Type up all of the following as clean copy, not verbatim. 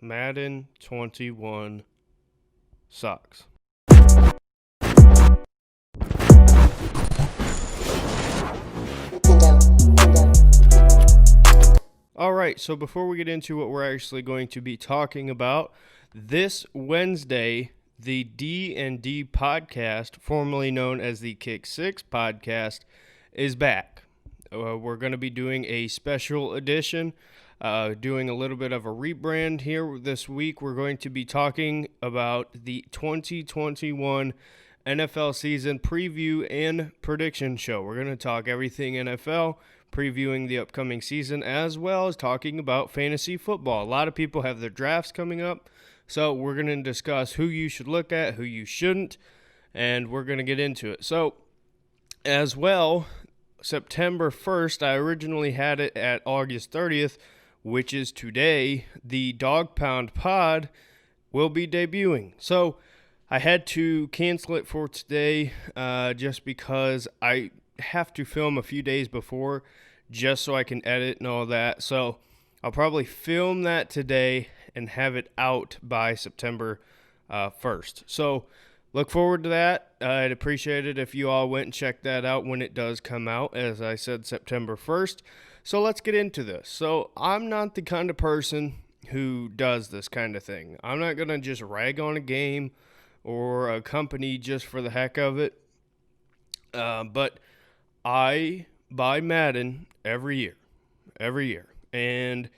Madden 21 sucks. Alright, so before we get into what we're actually going to be talking about, this Wednesday, the D&D podcast, formerly known as the Kick 6 podcast, is back. We're going to be doing a special edition, doing a little bit of a rebrand here this week. We're going to be talking about the 2021 NFL season preview and prediction show. We're going to talk everything NFL, previewing the upcoming season, as well as talking about fantasy football. A lot of people have their drafts coming up, so we're going to discuss who you should look at, who you shouldn't, and we're going to get into it. So, as well, September 1st, I originally had it at August 30th, which is today. The Dog Pound Pod will be debuting. So, I had to cancel it for today just because I have to film a few days before just so I can edit and all that. So I'll probably film that today and have it out by September 1st. So look forward to that. I'd appreciate it if you all went and checked that out when it does come out, as I said, September 1st. So let's get into this. So I'm not the kind of person who does this kind of thing. I'm not going to just rag on a game or a company just for the heck of it. But I buy Madden every year. And,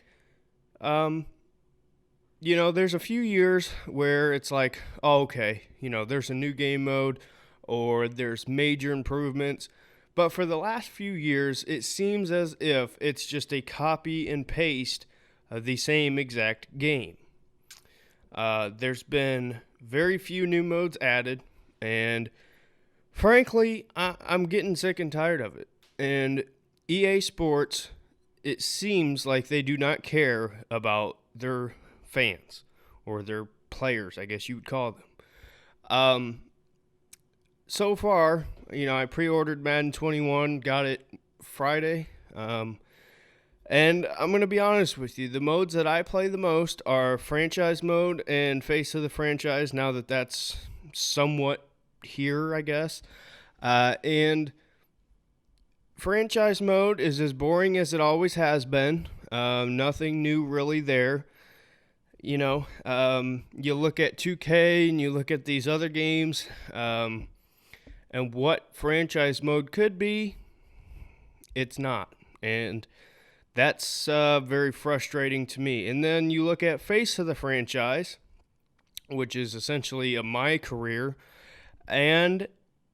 there's a few years where it's like, oh, okay, there's a new game mode or there's major improvements. But for the last few years, it seems as if it's just a copy and paste of the same exact game. There's been very few new modes added, and frankly, I'm getting sick and tired of it. And EA Sports, it seems like they do not care about their fans, or their players, I guess you would call them. So far, I pre-ordered Madden 21, got it Friday, and I'm going to be honest with you, the modes that I play the most are franchise mode and face of the franchise, now that that's somewhat here, I guess. And franchise mode is as boring as it always has been. Nothing new really there. You look at 2K and you look at these other games, and what franchise mode could be, it's not. And that's very frustrating to me. And then you look at face of the franchise, which is essentially a my career, and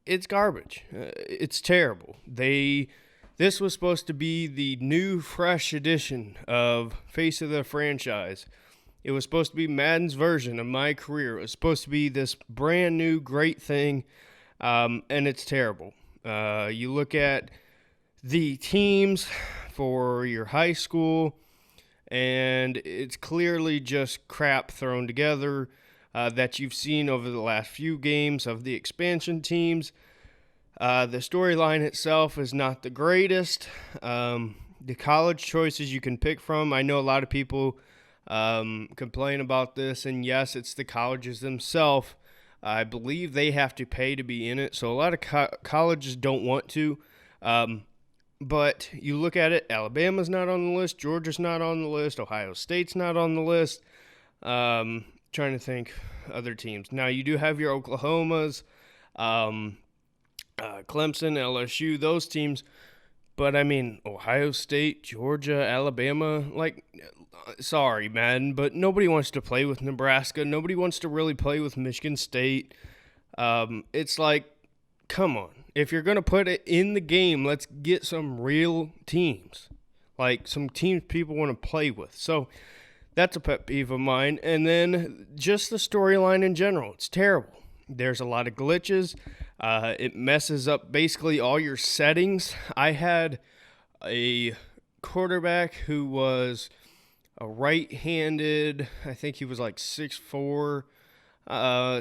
it's garbage. It's terrible. This was supposed to be the new, fresh edition of face of the franchise. It was supposed to be Madden's version of my career. It was supposed to be this brand new, great thing, and it's terrible. You look at the teams for your high school, and it's clearly just crap thrown together that you've seen over the last few games of the expansion teams. The storyline itself is not the greatest. The college choices you can pick from, I know a lot of people complain about this, and yes, it's the colleges themselves. I believe they have to pay to be in it, so a lot of colleges don't want to. But you look at it, Alabama's not on the list, Georgia's not on the list, Ohio State's not on the list. Trying to think other teams. Now, you do have your Oklahomas, Clemson, LSU, those teams. But, Ohio State, Georgia, Alabama, sorry, man, but nobody wants to play with Nebraska. Nobody wants to really play with Michigan State. It's like, come on. If you're going to put it in the game, let's get some real teams. Like some teams people want to play with. So that's a pet peeve of mine. And then just the storyline in general. It's terrible. There's a lot of glitches. It messes up basically all your settings. I had a quarterback who was a right-handed, I think he was like 6'4",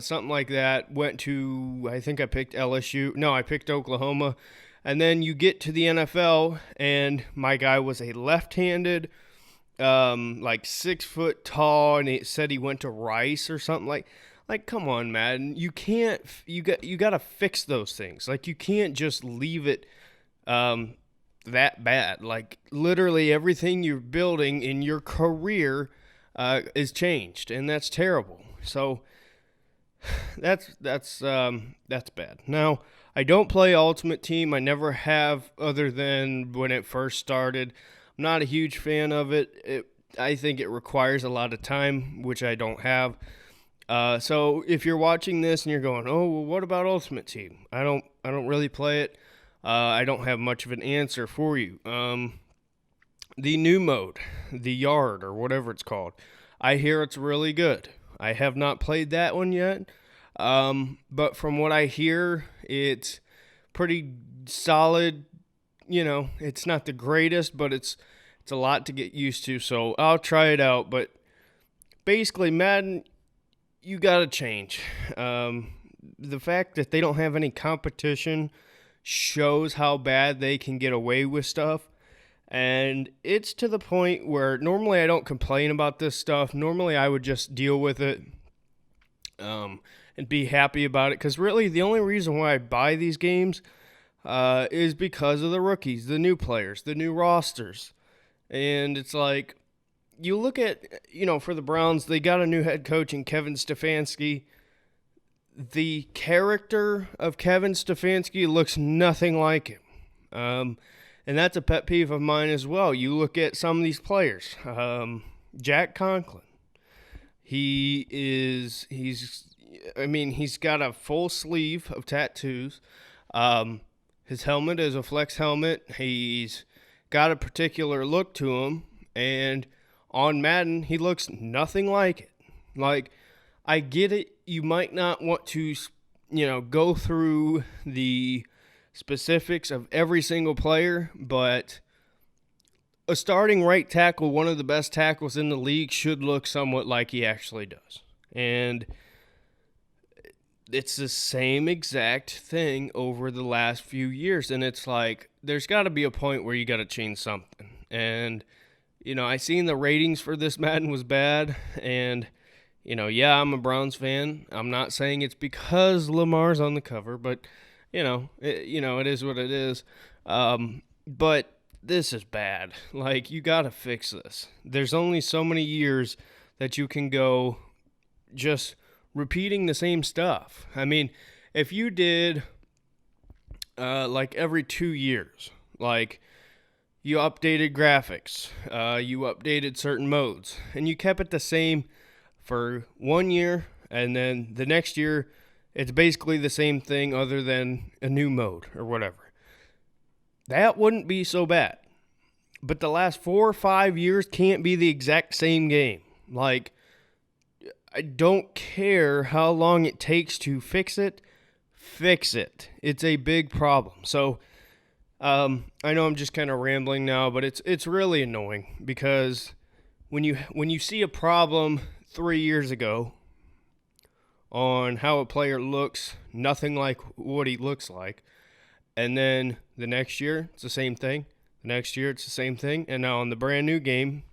something like that. Went to, I think I picked LSU. No, I picked Oklahoma. And then you get to the NFL, and my guy was a left-handed like 6 foot tall, and it said he went to Rice or something like come on, Madden. You can't. You got to fix those things. Like you can't just leave it that bad. Like literally everything you're building in your career is changed, and that's terrible. So that's bad. Now, I don't play Ultimate Team. I never have, other than when it first started. I'm not a huge fan of it. I think it requires a lot of time, which I don't have. So if you're watching this and you're going, "Oh, well, what about Ultimate Team?" I don't really play it. I don't have much of an answer for you. The new mode, the Yard or whatever it's called, I hear it's really good. I have not played that one yet, but from what I hear, it's pretty solid. You know, it's not the greatest, but it's a lot to get used to. So I'll try it out. But basically, Madden, you gotta change. The fact that they don't have any competition shows how bad they can get away with stuff. And it's to the point where normally I don't complain about this stuff. Normally I would just deal with it and be happy about it. Because really the only reason why I buy these games is because of the rookies, the new players, the new rosters. And it's like, you look at, for the Browns, they got a new head coach in Kevin Stefanski. The character of Kevin Stefanski looks nothing like him. And that's a pet peeve of mine as well. You look at some of these players. Jack Conklin. He's got a full sleeve of tattoos. His helmet is a flex helmet. He's got a particular look to him. And on Madden, he looks nothing like it. Like, I get it. You might not want to, go through the specifics of every single player, but a starting right tackle, one of the best tackles in the league, should look somewhat like he actually does. And it's the same exact thing over the last few years. And it's like, there's got to be a point where you got to change something. And, I seen the ratings for this Madden was bad. And, I'm a Browns fan. I'm not saying it's because Lamar's on the cover, but it is what it is. But this is bad. Like, you got to fix this. There's only so many years that you can go just repeating the same stuff. I mean, if you did like every 2 years, like you updated graphics, you updated certain modes, and you kept it the same for 1 year, and then the next year it's basically the same thing other than a new mode or whatever, that wouldn't be so bad. But the last 4 or 5 years can't be the exact same game. Like, I don't care how long it takes to fix it. Fix it. It's a big problem. So, I know I'm just kind of rambling now, but it's really annoying because when you see a problem 3 years ago on how a player looks, nothing like what he looks like, and then the next year it's the same thing. The next year it's the same thing, and now on the brand new game,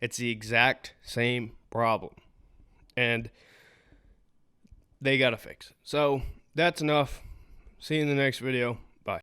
it's the exact same problem. And they got to fix it. So that's enough. See you in the next video.